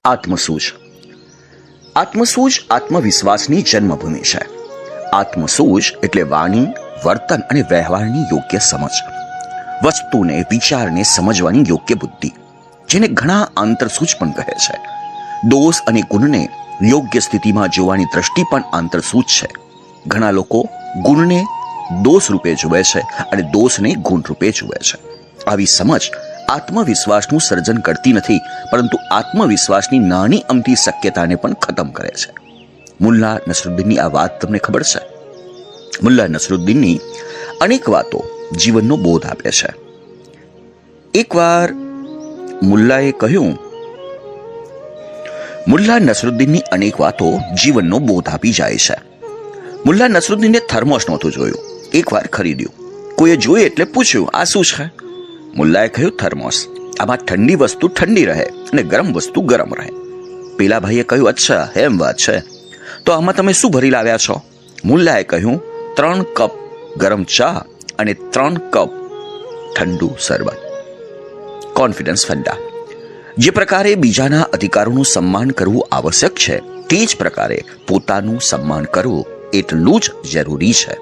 આત્મસૂઝ. આત્મસૂઝ આત્મવિશ્વાસની જન્મભૂમિ છે. આત્મસૂઝ એટલે વાણી, વર્તન અને વ્યવહારની યોગ્ય સમજ, વસ્તુને, વિચારને સમજવાની યોગ્ય બુદ્ધિ, જેને ઘણા આંતરસૂઝ પણ કહે છે. દોષ અને ગુણને યોગ્ય સ્થિતિમાં જોવાની દ્રષ્ટિ પણ આંતરસૂઝ છે. ઘણા લોકો ગુણને દોષ રૂપે જુએ છે અને દોષને ગુણ રૂપે જુએ છે. આવી સમજ આત્મવિશ્વાસનું સર્જન કરતી નથી, પરંતુ આત્મવિશ્વાસની નાની અમથી શક્યતાને પણ ખતમ કરે છે. મુલ્લા નસરુદ્દીનની આ વાત તમને ખબર છે? મુલ્લા નસરુદ્દીનની અનેક વાતો જીવનનો બોધ આપે છે. એકવાર મુલ્લાએ કહ્યું, મુલ્લા નસરુદ્દીનની અનેક વાતો જીવનનો બોધ આપી જાય છે. મુલ્લા નસરુદ્દીને થર્મોસ નહોતું જોયું, એકવાર ખરીદ્યું. કોઈએ જોયું એટલે પૂછ્યું, આ શું છે? મુલ્લાએ કહ્યું, થર્મોસ. આમાં ઠંડી વસ્તુ ઠંડી રહે અને ગરમ વસ્તુ ગરમ રહે. પેલા ભાઈએ કહ્યું, અચ્છા, એમ વાત છે. તો આમાં તમે શું ભરી લાવ્યા છો? મુલ્લાએ કહ્યું, 3 કપ ગરમ ચા અને 3 કપ ઠંડુ શરબત. કોન્ફિડન્સ ફંડા. જે પ્રકારે બીજાના અધિકારોનું સન્માન કરવું આવશ્યક છે, તે જ પ્રકારે પોતાનું સન્માન કરવું એટલું જ જરૂરી છે.